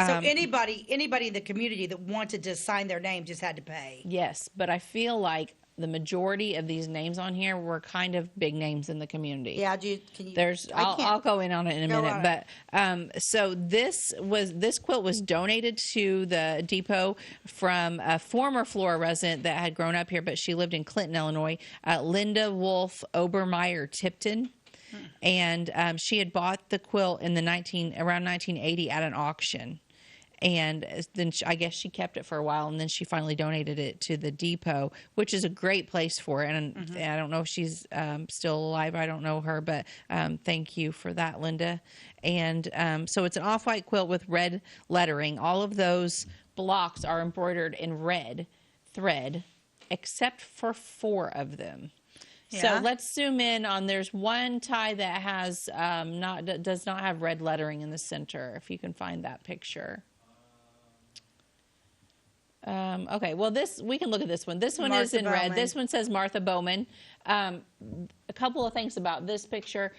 So anybody in the community that wanted to sign their name just had to pay. Yes, but I feel like the majority of these names on here were kind of big names in the community. Yeah, I'll go in on it in a minute. But so this quilt was donated to the depot from a former Flora resident that had grown up here, but she lived in Clinton, Illinois, Linda Wolf Obermeyer Tipton. And she had bought the quilt in around 1980 at an auction. And then I guess she kept it for a while, and then she finally donated it to the depot, which is a great place for it. And I don't know if she's still alive. I don't know her, but thank you for that, Linda. And so it's an off-white quilt with red lettering. All of those blocks are embroidered in red thread, except for 4 of them. Yeah. So let's zoom in on, there's one tie that has does not have red lettering in the center, if you can find that picture. Okay, well, we can look at this one. This one is in red. This one says Martha Bowman. A couple of things about this picture.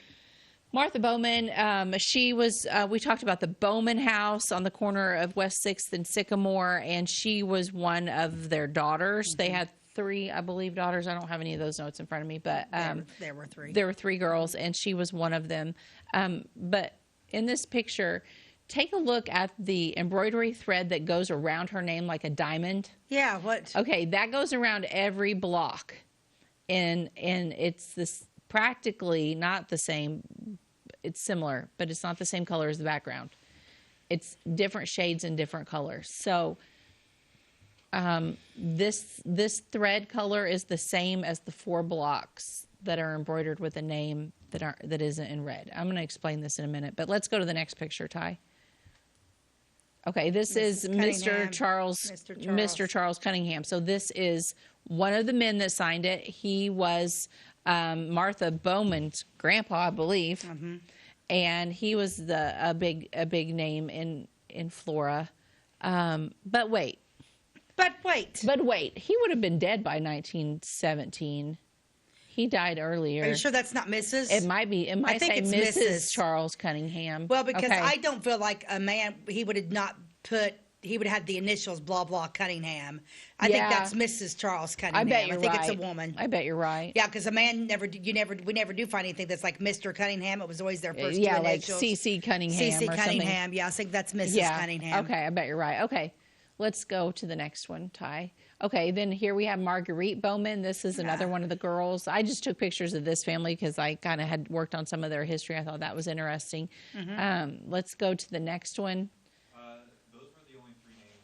Martha Bowman, she was, we talked about the Bowman house on the corner of West 6th and Sycamore, and she was one of their daughters. They had 3, I believe, daughters. I don't have any of those notes in front of me, but there were 3. There were 3 girls, and she was one of them. But in this picture, take a look at the embroidery thread that goes around her name like a diamond. Yeah, what? Okay, that goes around every block. And it's this practically not the same. It's similar, but it's not the same color as the background. It's different shades and different colors. So this thread color is the same as the 4 blocks that are embroidered with a name that isn't in red. I'm going to explain this in a minute, but let's go to the next picture, Ty. Okay, this is Mr. Charles Cunningham. So this is one of the men that signed it. He was Martha Bowman's grandpa, I believe, and he was a big name in Flora. But wait, he would have been dead by 1917. He died earlier. Are you sure that's not Mrs.? It might be. It might say Mrs. Charles Cunningham. Well, because I don't feel like a man, he would have had the initials blah blah Cunningham. I think that's Mrs. Charles Cunningham. I bet you're right. I think it's a woman. I bet you're right. Yeah, because a man we never do find anything that's like Mr. Cunningham. It was always their first two initials. initials. Yeah, like C.C. Cunningham C.C. or Cunningham. something. Yeah, I think that's Mrs. Cunningham. Okay, I bet you're right. Okay, let's go to the next one, Ty. Okay, then here we have Marguerite Bowman. This is another one of the girls. I just took pictures of this family because I kind of had worked on some of their history. I thought that was interesting. Let's go to the next one. Those were the only 3 names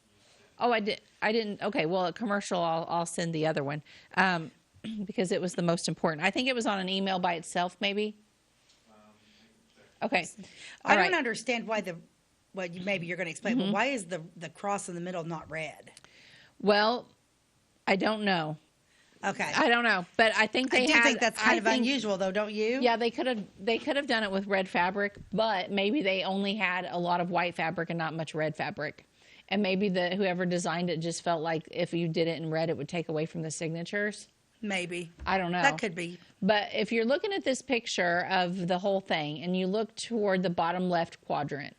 you said. Oh, I didn't. Okay, well, a commercial, I'll send the other one because it was the most important. I think it was on an email by itself, maybe. Okay. I don't understand why maybe you're going to explain, but why is the cross in the middle not red? Well, I don't know. Okay. I don't know, but I think I think that's kind of unusual, though, don't you? Yeah, they could have done it with red fabric, but maybe they only had a lot of white fabric and not much red fabric, and maybe whoever designed it just felt like if you did it in red, it would take away from the signatures. Maybe. I don't know. That could be. But if you're looking at this picture of the whole thing, and you look toward the bottom left quadrant.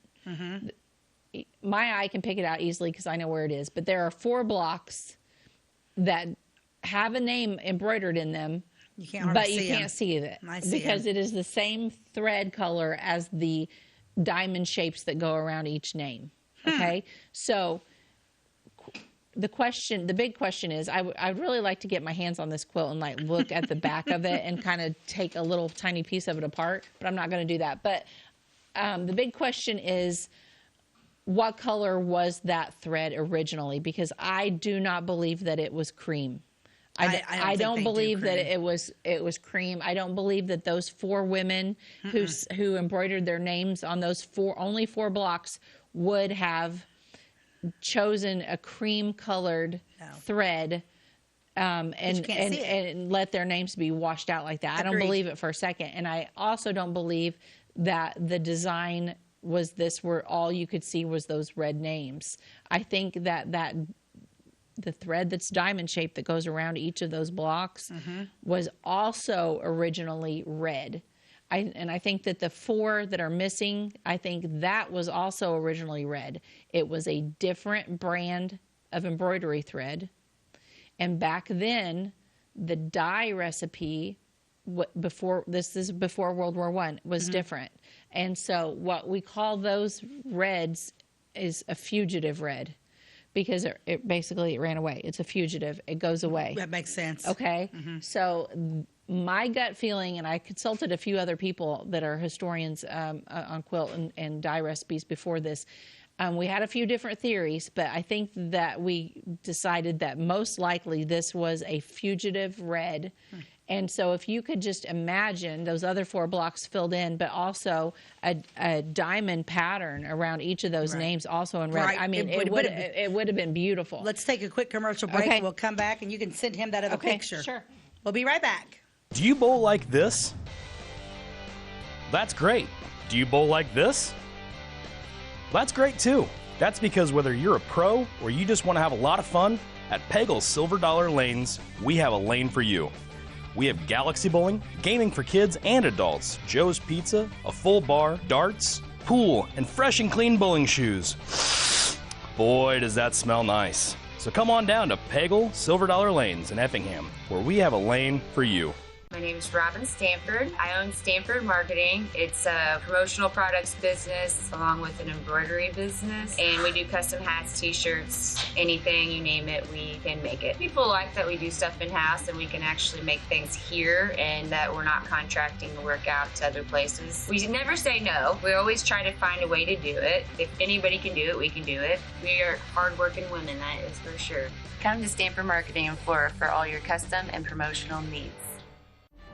My eye can pick it out easily because I know where it is. But there are 4 blocks that have a name embroidered in them, but you can't see it because it is the same thread color as the diamond shapes that go around each name. Okay, so the big question is, I'd really like to get my hands on this quilt and like look at the back of it and kind of take a little tiny piece of it apart, but I'm not going to do that. But the big question is, what color was that thread originally? Because I do not believe that it was cream. I don't believe that it was cream. I don't believe that those 4 women who embroidered their names on those only 4 blocks would have chosen a cream colored thread and let their names be washed out like that. Agreed. I don't believe it for a second. And I also don't believe that the design was this where all you could see was those red names. I think that the thread that's diamond shaped that goes around each of those blocks was also originally red. I think that the 4 that are missing, I think that was also originally red. It was a different brand of embroidery thread. And back then, the dye recipe before World War I was different. And so what we call those reds is a fugitive red because it basically ran away. It's a fugitive. It goes away. That makes sense. Okay. So my gut feeling, and I consulted a few other people that are historians on quilt and dye recipes before this. We had a few different theories, but I think that we decided that most likely this was a fugitive red, And so if you could just imagine those other 4 blocks filled in, but also a diamond pattern around each of those names also in red. I mean, it would have been beautiful. Let's take a quick commercial break. Okay. We'll come back and you can send him that other picture. Sure. We'll be right back. Do you bowl like this? That's great. Do you bowl like this? That's great too. That's because whether you're a pro or you just want to have a lot of fun, at Pegel's Silver Dollar Lanes, we have a lane for you. We have galaxy bowling, gaming for kids and adults, Joe's Pizza, a full bar, darts, pool, and fresh and clean bowling shoes. Boy, does that smell nice. So come on down to Pegel Silver Dollar Lanes in Effingham, where we have a lane for you. My name is Robin Stanford. I own Stanford Marketing. It's a promotional products business along with an embroidery business. And we do custom hats, t-shirts, anything, you name it, we can make it. People like that we do stuff in-house and we can actually make things here and that we're not contracting the work out to other places. We never say no. We always try to find a way to do it. If anybody can do it, we can do it. We are hardworking women, that is for sure. Come to Stanford Marketing in Flora for all your custom and promotional needs.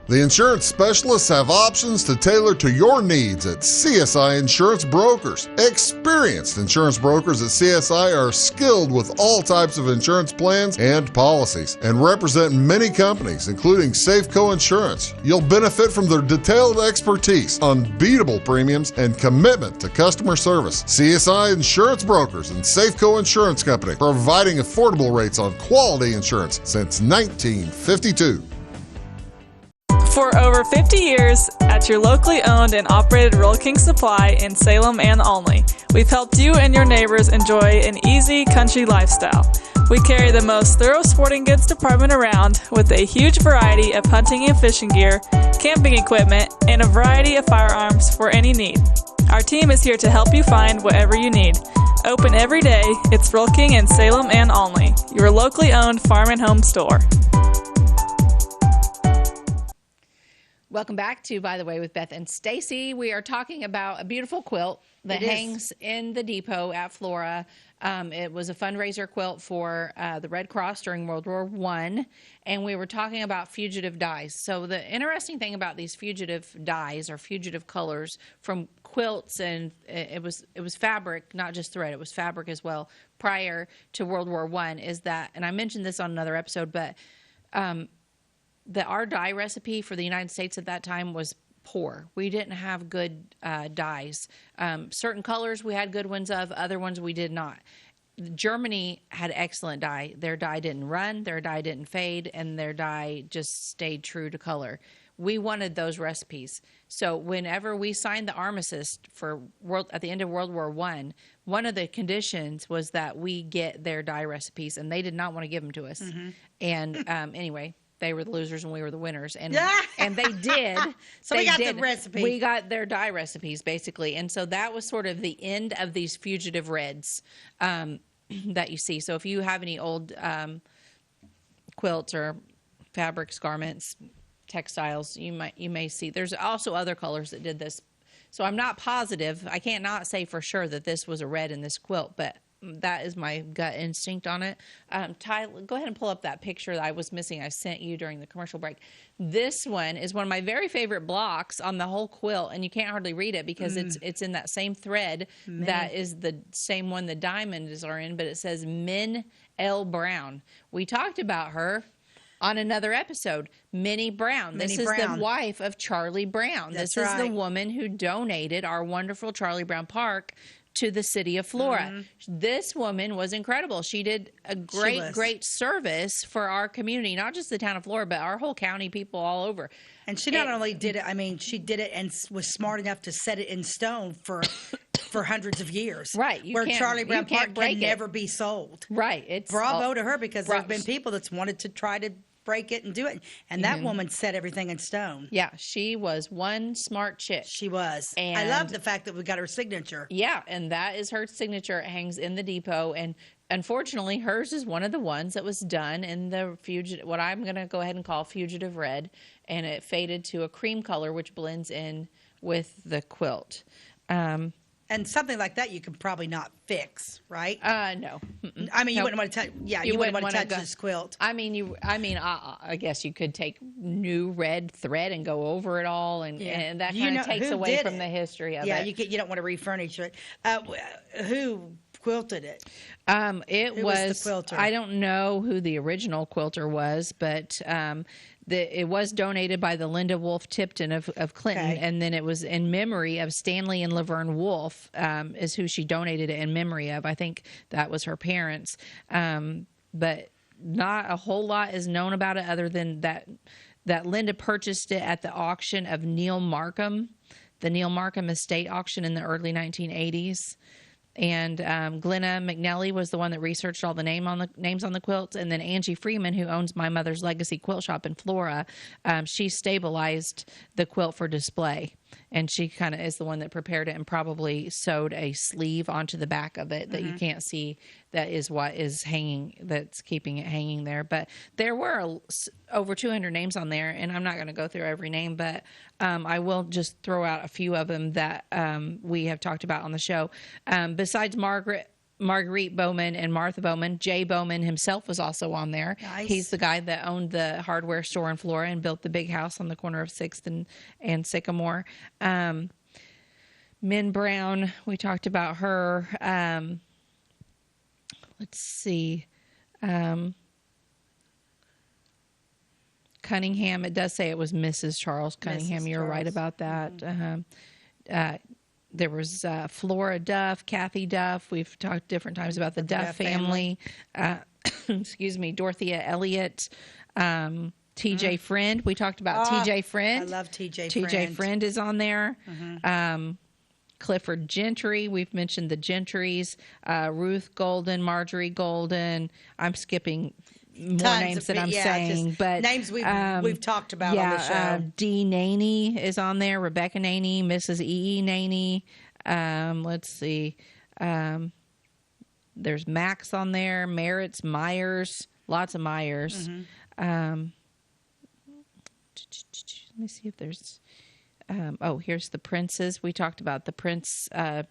The insurance specialists have options to tailor to your needs at CSI Insurance Brokers. Experienced insurance brokers at CSI are skilled with all types of insurance plans and policies and represent many companies, including Safeco Insurance. You'll benefit from their detailed expertise, unbeatable premiums, and commitment to customer service. CSI Insurance Brokers and Safeco Insurance Company, providing affordable rates on quality insurance since 1952. For over 50 years, at your locally owned and operated Royal King Supply in Salem and Olney, we've helped you and your neighbors enjoy an easy country lifestyle. We carry the most thorough sporting goods department around with a huge variety of hunting and fishing gear, camping equipment, and a variety of firearms for any need. Our team is here to help you find whatever you need. Open every day, it's Royal King in Salem and Olney, your locally owned farm and home store. Welcome back to By the Way with Beth and Stacey. We are talking about a beautiful quilt that hangs in the depot at Flora. It was a fundraiser quilt for the Red Cross during World War I, and we were talking about fugitive dyes. So the interesting thing about these fugitive dyes or fugitive colors from quilts, and it was fabric, not just thread, it was fabric as well, prior to World War I, is that, and I mentioned this on another episode, but our dye recipe for the United States at that time was poor. We didn't have good dyes. Certain colors we had good ones of, other ones we did not. Germany had excellent dye. Their dye didn't run, their dye didn't fade, and their dye just stayed true to color. We wanted those recipes. So whenever we signed the armistice at the end of World War I, one of the conditions was that we get their dye recipes, and they did not want to give them to us. Mm-hmm. And anyway, they were the losers and we were the winners. And they did. So we got the recipe. We got their dye recipes, basically. And so that was sort of the end of these fugitive reds that you see. So if you have any old quilts or fabrics, garments, textiles, you may see. There's also other colors that did this. So I'm not positive. I can't not say for sure that this was a red in this quilt, but that is my gut instinct on it. Ty, go ahead and pull up that picture that I was missing. I sent you during the commercial break. This one is one of my very favorite blocks on the whole quilt, and you can't hardly read it because it's in that same thread that is the same one the diamonds are in, but it says Min L. Brown. We talked about her on another episode, Minnie Brown. This is the wife of Charlie Brown. This is the woman who donated our wonderful Charlie Brown Park to the city of Flora. Mm-hmm. This woman was incredible. She did a great service for our community, not just the town of Flora, but our whole county, people all over. And she not only did it, I mean, she did it and was smart enough to set it in stone for hundreds of years. Right. Where Charlie Brown Park can never be sold. Right. It's bravo to her, because there's been people that's wanted to try to break it and do it. And that woman set everything in stone. Yeah, she was one smart chick. She was. And I love the fact that we got her signature. Yeah, and that is her signature. It hangs in the depot. And unfortunately, hers is one of the ones that was done in the what I'm going to go ahead and call fugitive red. And it faded to a cream color, which blends in with the quilt. And something like that you can probably not fix, right? No. Mm-mm. I mean, you wouldn't want to touch. Yeah, you wouldn't want to touch this quilt. I guess you could take new red thread and go over it all, and that kind of takes away from the history of it. Yeah, you don't want to refurnish it. Who quilted it? Who was the quilter? I don't know who the original quilter was, but it was donated by the Linda Wolfe Tipton of Clinton, and then it was in memory of Stanley and Laverne Wolfe, is who she donated it in memory of. I think that was her parents, but not a whole lot is known about it other than that Linda purchased it at the auction of Neil Markham, the Neil Markham estate auction in the early 1980s. And Glenna McNelly was the one that researched all the names on the quilts. And then Angie Freeman, who owns My Mother's Legacy Quilt Shop in Flora, she stabilized the quilt for display. And she kind of is the one that prepared it and probably sewed a sleeve onto the back of it that you can't see. That is what is hanging, that's keeping it hanging there. But there were over 200 names on there, and I'm not going to go through every name, but I will just throw out a few of them that we have talked about on the show. Besides Marguerite Bowman and Martha Bowman, Jay Bowman himself was also on there. Nice. He's the guy that owned the hardware store in Flora and built the big house on the corner of 6th and Sycamore. Min Brown, we talked about her. Let's see. Cunningham, it does say it was Mrs. Charles Cunningham. You're right about that. Mm-hmm. There was Flora Duff, Kathy Duff. We've talked different times about the Duff family. Excuse me, Dorothea Elliott, T.J. Friend. We talked about T.J. Friend. I love T.J. Friend. T.J. Friend is on there. Mm-hmm. Clifford Gentry. We've mentioned the Gentrys. Ruth Golden, Marjorie Golden. I'm skipping more names that I'm saying, but names we've talked about on the show. Dee Naney is on there. Rebecca Naney, Mrs. E. Naney. Let's see. There's Max on there. Merritt's, Myers, lots of Myers. Mm-hmm. Let me see if there's. Here's the Princes. We talked about the Prince and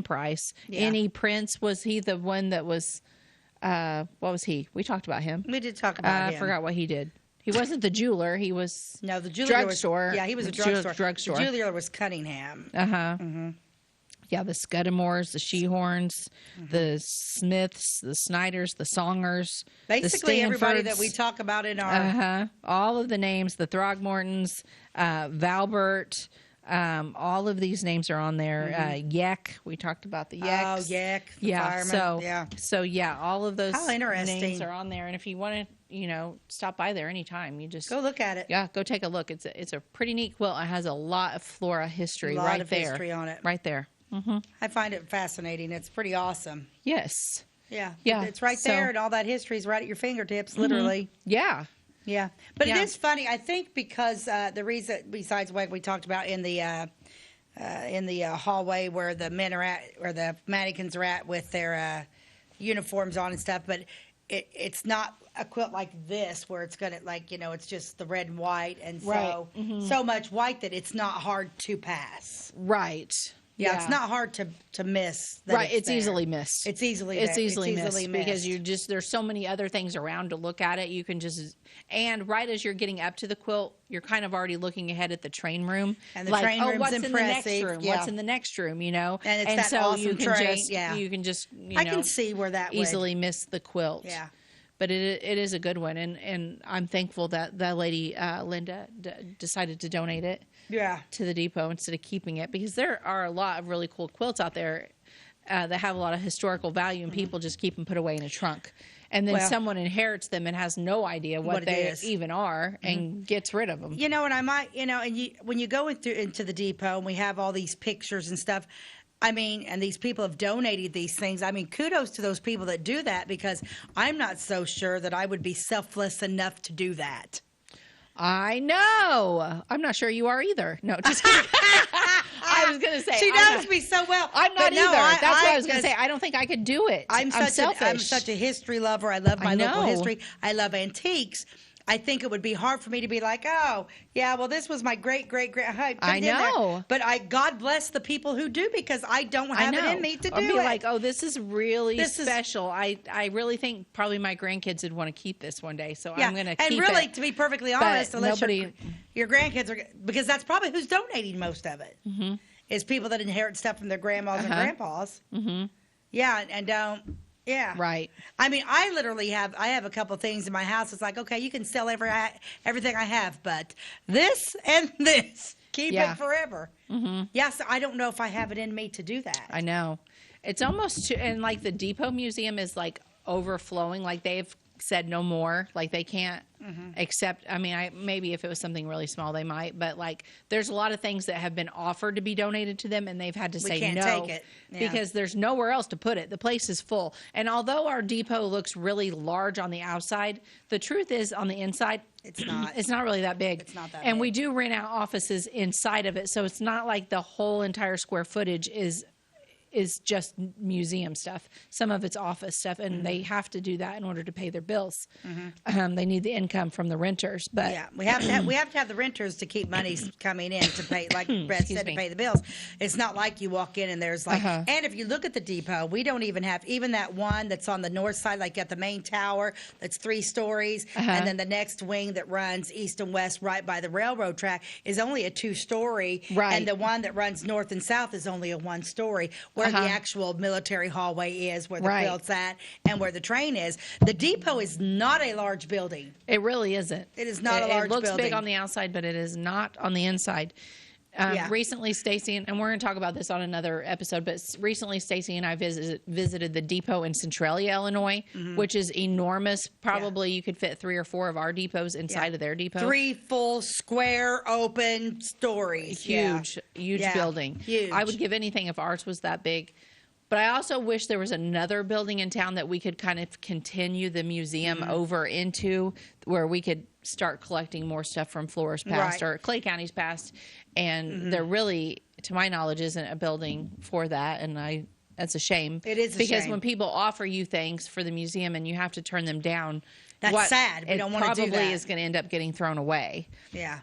Price. Yeah. Any Prince, was he the one that was? What was he? We talked about him. We did talk about him. I forgot what he did. He wasn't the jeweler. He was the jeweler drugstore. Yeah, he was a drugstore. The jeweler was Cunningham. Mm-hmm. Yeah, the Scudamores, the Shehorns, the Smiths, the Snyders, the Songers, basically the everybody that we talk about in our all of the names, the Throgmortons, Valbert. All of these names are on there. Mm-hmm. Yek, we talked about the Yeks. Oh, Yek, the fireman. So all of those names are on there. And if you want to, stop by there anytime, you just go look at it. Yeah, go take a look. It's a pretty neat quilt. It has a lot of Flora history right there. History on it. Right there. Mm-hmm. I find it fascinating. It's pretty awesome. Yes. Yeah. It's right there, and all that history is right at your fingertips, literally. Mm-hmm. Yeah. Yeah, but it is funny. I think because the reason, besides what we talked about in the hallway where the men are at, or the mannequins are at with their uniforms on and stuff, but it's not a quilt like this where it's gonna it's just the red and white, and so much white that it's not hard to pass. Right. Yeah, it's not hard to miss. Right, it's easily missed. It's easily missed because there's so many other things around to look at it. You can and right as you're getting up to the quilt, you're kind of already looking ahead at the train room. And the train room's what's impressive. In the next room? Yeah. What's in the next room? And it's that awesome you can train. You can just I can see where that easily miss the quilt. Yeah. But it is a good one, and I'm thankful that lady Linda decided to donate it. Yeah. To the depot instead of keeping it, because there are a lot of really cool quilts out there that have a lot of historical value, and people just keep them put away in a trunk, and then someone inherits them and has no idea what they even are, and gets rid of them. And I might, and when you go into the depot and we have all these pictures and stuff. I mean, and these people have donated these things. I mean, kudos to those people that do that, because I'm not so sure that I would be selfless enough to do that. I know. I'm not sure you are either. No, just kidding. I was going to say. She knows me so well. I'm not either. That's what I was going to say. I don't think I could do it. I'm selfish. I'm such a history lover. I love my local history. I love antiques. I think it would be hard for me to be like, oh, yeah, well, this was my great. I know. But God bless the people who do, because I don't have it in me to do it. I'll be like, oh, this is really special. I really think probably my grandkids would want to keep this one day, so I'm going to keep it. And really, to be perfectly honest, unless your grandkids are, because that's probably who's donating most of it, is people that inherit stuff from their grandmas and grandpas. Yeah, and don't. Yeah. Right. I mean, I literally have a couple of things in my house. It's like, okay, you can sell everything I have, but this and this, keep it forever. Yes, I don't know if I have it in me to do that. I know. It's almost and like the Depot Museum is like overflowing. Like they've said no more. Like they can't accept. I mean, maybe if it was something really small, they might. But like, there's a lot of things that have been offered to be donated to them, and they've had to say can't no take it. because there's nowhere else to put it. The place is full. And although our depot looks really large on the outside, the truth is on the inside, it's not. It's not really that big. It's not that and big. we do rent out offices inside of it, so it's not like the whole entire square footage is just museum stuff. Some of it's office stuff, and they have to do that in order to pay their bills. They need the income from the renters, but yeah, we have to have the renters to keep money coming in to pay, like Brett said, to pay the bills. It's not like you walk in and there's like, and if you look at the depot, we don't even have that one that's on the north side, like at the main tower, that's 3 stories, and then the next wing that runs east and west right by the railroad track is only a 2-story, and the one that runs north and south is only a 1-story. Where the actual military hallway is, where the field's at, and where the train is. The depot is not a large building. It really isn't. It is not a large building. It looks big on the outside, but it is not on the inside. Recently, Stacey, and we're going to talk about this on another episode, but recently Stacey and I visited the depot in Centralia, Illinois, which is enormous. Probably you could fit 3 or 4 of our depots inside of their depot. 3 full square open stories. Huge building. Huge. I would give anything if ours was that big. But I also wish there was another building in town that we could kind of continue the museum over into, where we could start collecting more stuff from Flora's past or Clay County's past. And there really, to my knowledge, isn't a building for that. And that's a shame. It is a because shame. When people offer you things for the museum and you have to turn them down, that's sad. We don't want to do that. It probably is going to end up getting thrown away. Yeah.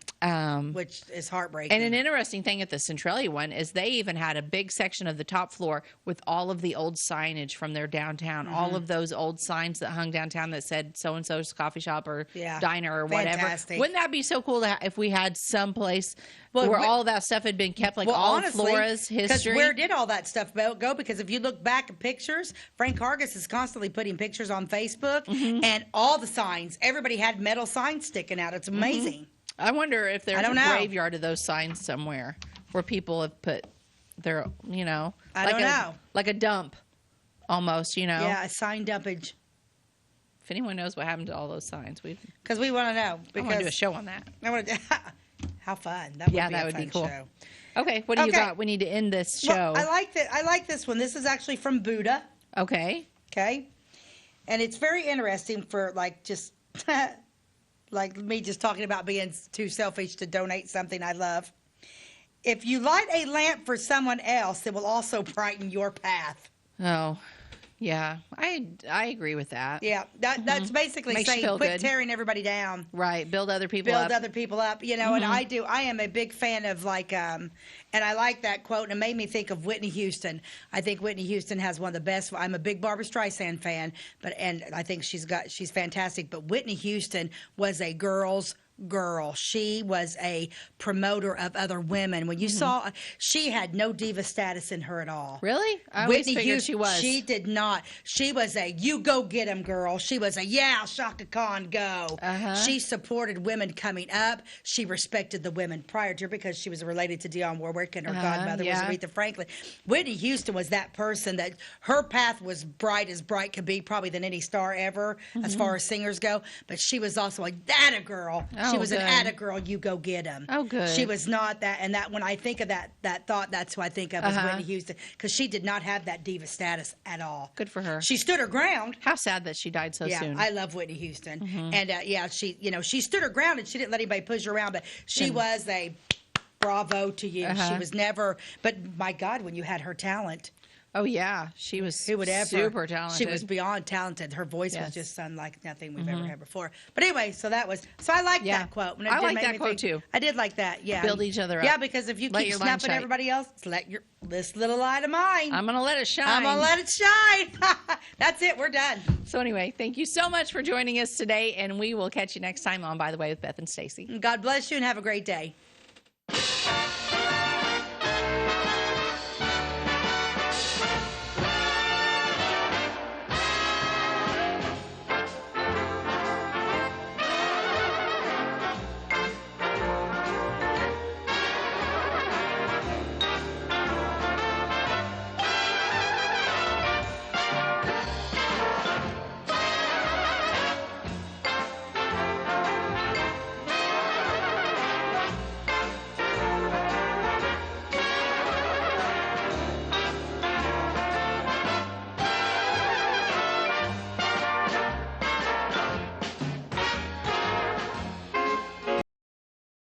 Which is heartbreaking. And an interesting thing at the Centralia one is they even had a big section of the top floor with all of the old signage from their downtown. All of those old signs that hung downtown that said so-and-so's coffee shop or diner or Fantastic. whatever. Wouldn't that be so cool if we had some place where all of that stuff had been kept, like all of Flora's history? Because where did all that stuff go? Because if you look back at pictures, Frank Hargis is constantly putting pictures on Facebook, and all the signs, everybody had metal signs sticking out. It's amazing. I wonder if there's a graveyard of those signs somewhere where people have put their, I don't know. Like a dump almost, Yeah, a sign dumpage. If anyone knows what happened to all those signs, because we want to know. I want to do a show on that. I want to. How fun! That would be cool. Show. Okay, what do you got? We need to end this show. Well, I like this one. This is actually from Buddha. Okay. And it's very interesting for just like me just talking about being too selfish to donate something I love. If you light a lamp for someone else, it will also brighten your path. Oh, yeah. I agree with that. Yeah, that's basically saying quit tearing everybody down. Right, build other people up. And I am a big fan of and I like that quote, and it made me think of Whitney Houston. I think Whitney Houston has one of the best. I'm a big Barbra Streisand fan, and I think she's fantastic. But Whitney Houston was a girl's girl. She was a promoter of other women. When you saw, she had no diva status in her at all. Really? I always figured she was. She did not. She was a you go get 'em girl. She was a Shaka Khan go. She supported women coming up. She respected the women prior to her because she was related to Dionne Warwick, and her godmother was Aretha Franklin. Whitney Houston was that person that her path was bright as bright could be, probably than any star ever as far as singers go. But she was also a that a girl. She was an atta girl, you go get him. Oh, good. She was not that, and that when I think of that thought, that's who I think of as Whitney Houston, because she did not have that diva status at all. Good for her. She stood her ground. How sad that she died so soon. Yeah, I love Whitney Houston, and she stood her ground, and she didn't let anybody push her around, but she was a bravo to you. She was never, but my God, when you had her talent. Oh, yeah. She was super talented. She was beyond talented. Her voice was just unlike nothing we've ever had before. But anyway, so I like that quote. I like that quote, too. I did like that, yeah. Build each other up. Yeah, because if you keep snapping everybody else, let this little light of mine. I'm going to let it shine. I'm going to let it shine. That's it. We're done. So anyway, thank you so much for joining us today, and we will catch you next time on By the Way with Beth and Stacey. God bless you and have a great day.